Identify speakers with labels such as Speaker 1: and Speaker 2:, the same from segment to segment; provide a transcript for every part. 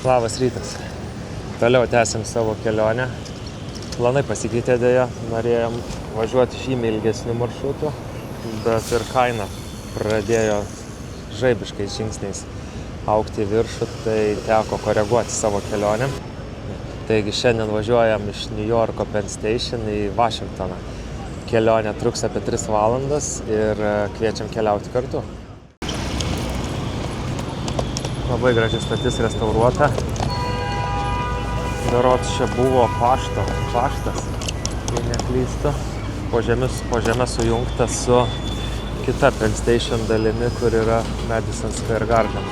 Speaker 1: Labas rytas. Toliau tęsim savo kelionę. Planai pasikeitė dėja. Norėjom važiuoti žymiai ilgesnių maršrutų, bet ir kaina pradėjo žaibiškais žingsniais augti į viršų, tai teko koreguoti savo kelionę. Taigi šiandien važiuojam iš New Yorko Penn Station į Vašingtoną. Kelionė truks apie 3 valandas ir kviečiam keliauti kartu. Labai graži stotis restauruota. Berods čia buvo paštas, jei neklystu. Po žeme sujungta su kita Penn Station dalimi, kur yra Madison Square Garden.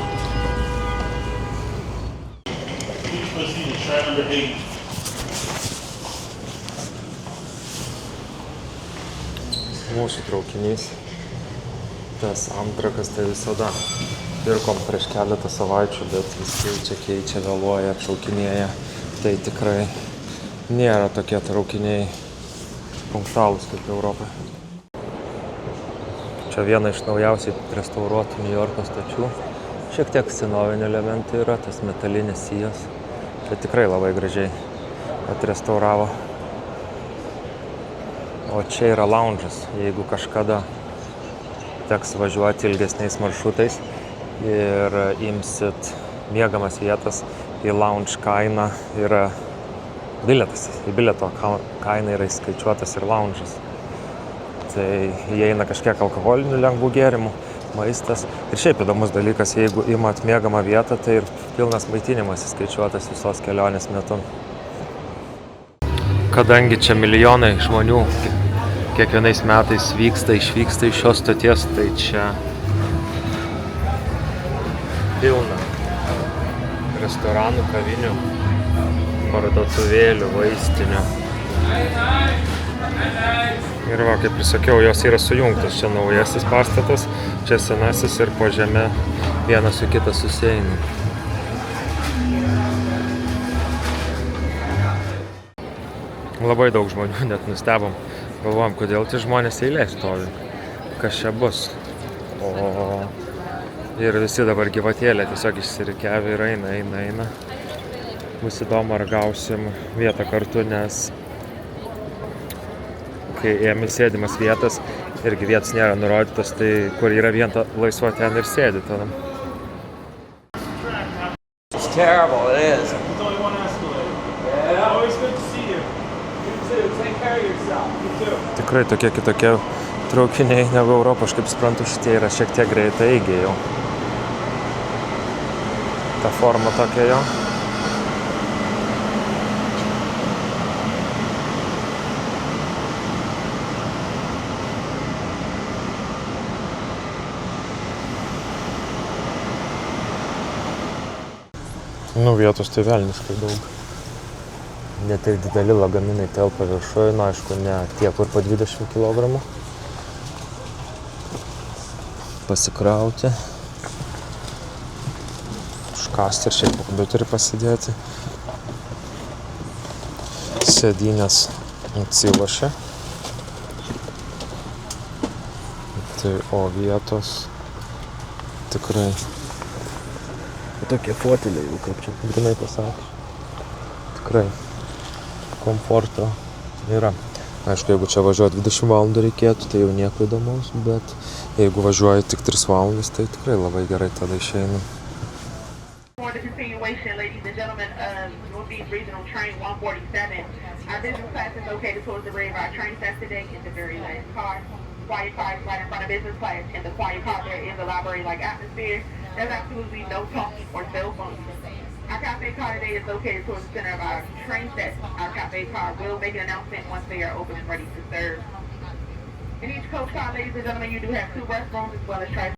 Speaker 1: Mūsų traukinys, tas Amtrakas, tai visada pirkom prieš keletą savaičių, bet vis keičia, vėluoja, atšaukinėja. Tai tikrai nėra tokie traukiniai punktualūs kaip Europoje. Čia viena iš naujausiai restauruotų New Yorko stočių. Šiek tiek senovinių elementų yra, tas metalinis sijas. Tai tikrai labai gražiai atrestauravo. O čia yra lounge'as, jeigu kažkada teks važiuoti ilgesniais maršrutais ir imsit miegamas vietas, į lounge kainą yra bilietas. Į bilieto kainą yra įskaičiuotas ir lounge'as. Tai įeina kažkiek alkoholinių lengvų gėrimų, maistas. Ir šiaip įdomus dalykas, jeigu imat miegamą vietą, tai ir pilnas maitinimas įskaičiuotas visos kelionės metu. Kadangi čia milijonai žmonių kiekvienais metais išvyksta iš šios stoties, tai čia pilna restoranų, kavinių, parduotuvėlių, vaistinių. Ir va, kaip ir sakiau, jos yra sujungtos. Čia naujasis pastatas, čia senasis ir po žeme vienas su kitas susieina. Labai daug žmonių, net nustebom. Galvojom, kodėl tie žmonės eilė stovi. Kas čia bus? Ir visi dabar gyvatėlė tiesiog išsirikiavę ir eina. Bus įdomu, ar gausim vietą kartu, nes kai ėmė sėdimas vietas, irgi vietas nėra nurodytos, tai kur yra vieta laisva, ten ir sėdi tada.
Speaker 2: It's terrible, it is.
Speaker 3: It's only one escalator. Yeah. Always good to see you. You too. Take care of yourself. You too.
Speaker 1: Tikrai tokie kitokie traukiniai negu Europos, aš kaip suprantu, šitie yra šiek tiek greitai eigiai jau. Ta forma tokia jo. Vietos tai velniškai daug. Net ir dideli lagaminai telpa viršuje, aišku, ne tie, kur po 20 kg. Pasikrauti. Užkasti ir šiaip kompiuterį pasidėti. Sėdynės atsilošia. Tai vietos tikrai tokie foteliai, jau kaip čia grinai pasakė. Tikrai komforto yra. Aišku, jeigu čia važiuoja 20 valandų reikėtų, tai jau nieko įdomaus, bet jeigu važiuoja tik 3 valandas, tai tikrai labai gerai tada išeina.
Speaker 4: Ladies and gentlemen, Northeast Regional Train 147. Our business class is located towards the rear of our train set today in the very last car. Quiet car is right in front of business class. In the quiet car there is a library-like atmosphere. There's absolutely no talking or cell phones. Our cafe car today is located towards the center of our train set. Our cafe car will make an announcement once they are open and ready to serve. In each coach car, ladies and gentlemen, you do have 2 restrooms as well as trash.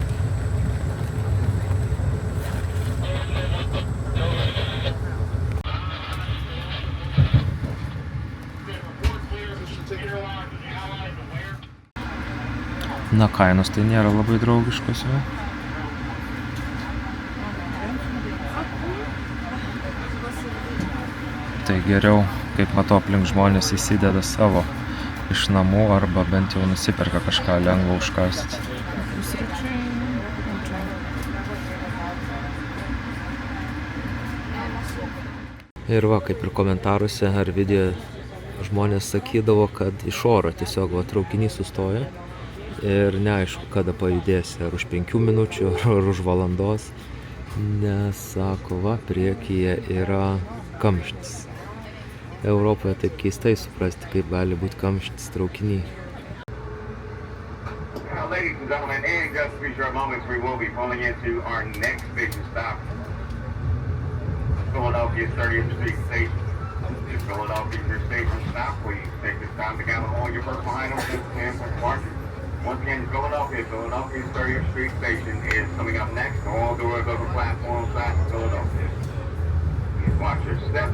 Speaker 1: Na, kainos tai nėra labai draugiškos jau. Tai geriau, kaip matau, aplink žmonės įsideda savo iš namų arba bent jau nusiperka kažką lengvo užkasti. Ir va, kaip ir komentaruose ar video žmonės sakydavo, kad iš oro tiesiog va, traukinys sustoja ir neaišku, kada pajudėsi, ar už 5 minučių, ar už valandos, nes sako, va, priekyje yra kamštis. Europoje taip keistai suprasti, kaip gali būti kamštis traukiny.
Speaker 5: Ladies and gentlemen, in just a few short moments, we will be pulling into our next station stop, Philadelphia 30th Street Station. This Philadelphia is your station stop. Please take this time to gather all your personal items and departure. Once again, Philadelphia's 30th Street Station is coming up next. All doors over platform side of Philadelphia. Please watch your step.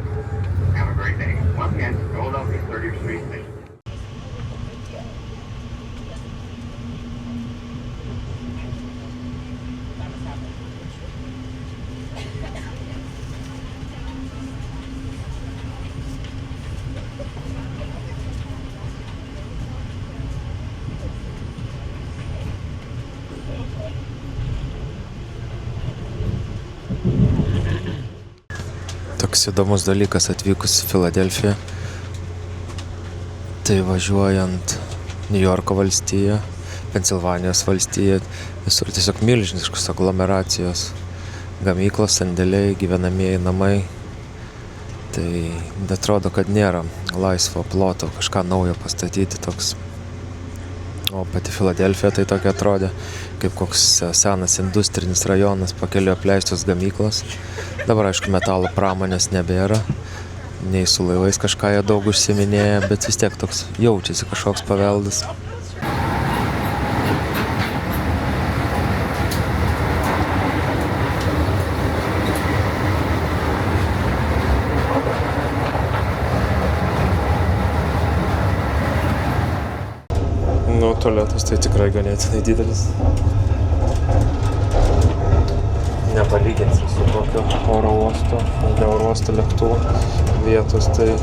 Speaker 5: Have a great day. Once again, Philadelphia's 30th Street Station.
Speaker 1: Toks įdomus dalykas atvykus į Filadelfiją. Tai važiuojant New Yorko valstiją, Pensilvanijos valstiją, visur tiesiog milžiniškos aglomeracijos, gamyklos, sandėliai, gyvenamieji namai. Tai atrodo, kad nėra laisvo ploto kažką naujo pastatyti toks. O pati Filadelfija tai tokia atrodė, kaip koks senas industrinis rajonas, pakeliu apleistos gamyklos. Dabar, aišku, metalo pramonės nebėra, nei su laivais kažką jie daug užsiminėja, bet vis tiek toks jaučiasi kažkoks paveldas. Nu, tualetas tai tikrai ganėtinai didelis. Nepalyginsi su kokio oro uosto lėktuvo vietos, tai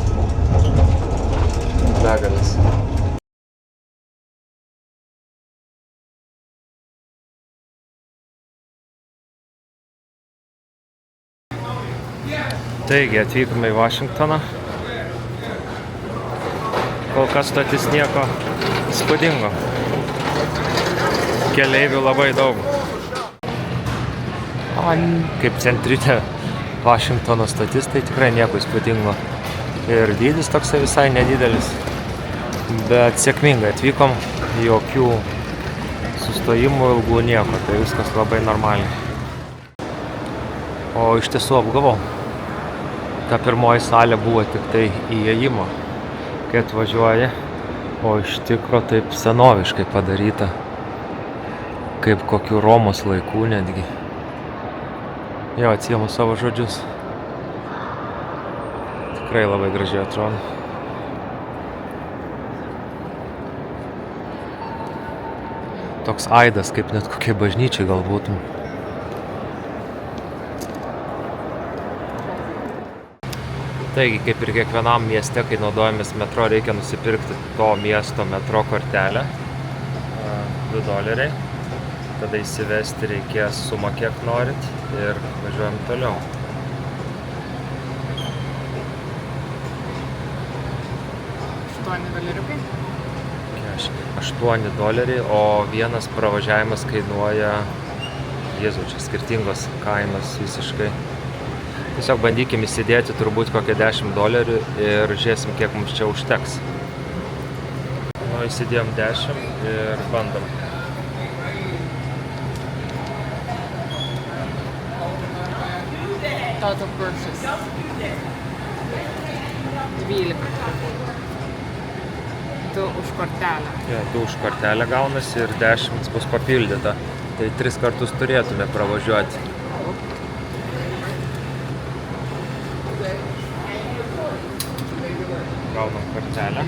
Speaker 1: begalės. Taigi, atvykome į Vašingtoną. Kol kas stotis nieko įspūdingo. Keleivių labai daug. Kaip centrinė Vašingtono stotis, tai tikrai nieko įspūdingo. Ir dydis toks visai nedidelis. Bet sėkmingai atvykom, jokių sustojimų ilgų nieko, tai viskas labai normaliai. O iš tiesų apgavau. Ta pirmoji salė buvo tik tai įėjimo, kai atvažiuoji, o iš tikro taip senoviškai padaryta, kaip kokių Romos laikų netgi. Jo, atsiemu savo žodžius. Tikrai labai gražiai atrodo. Toks aidas, kaip net kokie bažnyčiai galbūt. Taigi, kaip ir kiekvienam mieste, kai naudojamės metro, reikia nusipirkti to miesto metro kortelę. $2. Tada įsivesti reikės sumą, kiek norit, ir važiuojam toliau. $8, o vienas pravažiavimas kainuoja, Jėzau, čia skirtingos kainos visiškai. Tiesiog bandykim įsidėti turbūt kokią $10 ir žiūrėsim, kiek mums čia užteks. Nu, įsidėjom 10 ir bandom.
Speaker 6: Total purchase. 12. Tu už kortelę.
Speaker 1: Ja, tu už kortelę gaunasi ir 10 bus papildyta. Tai 3 kartus turėtume pravažiuoti. Gaunam kortelę.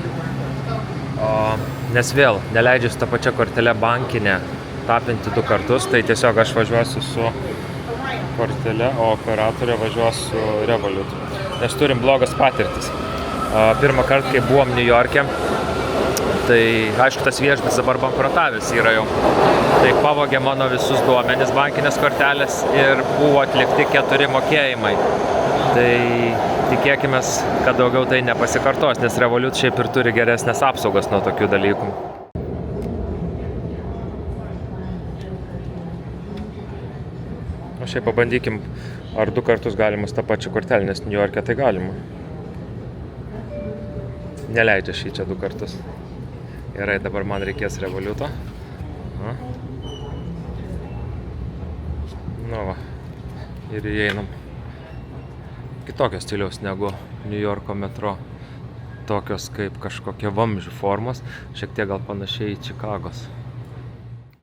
Speaker 1: Nes vėl neleidžia su tą pačią kortelę bankinę tapinti 2 kartus, tai tiesiog aš važiuosiu su kortelė, o operatorė važiuos su Revolut. Nes turim blogas patirtis. Pirmą kartą, kai buvom New York'e, tai aišku, tas viešbutis dabar bankrutavęs yra jau. Tai pavogė mano visus duomenis bankinės kortelės ir buvo atlikti 4 mokėjimai. Tai Tikėkime, kad daugiau tai nepasikartos, nes Revolut šiaip ir turi geresnės apsaugas nuo tokių dalykų. O šiaip pabandykim, ar 2 kartus galimas tą pačią kortelę, nes New York'e tai galima. Neleidžia šį čia 2 kartus. Gerai, dabar man reikės Revoluto. Nu va, ir įeinam. Kitokios stiliaus negu New Yorko metro. Tokios kaip kažkokie vamzdžių formos, šiek tiek gal panašiai į Čikagos.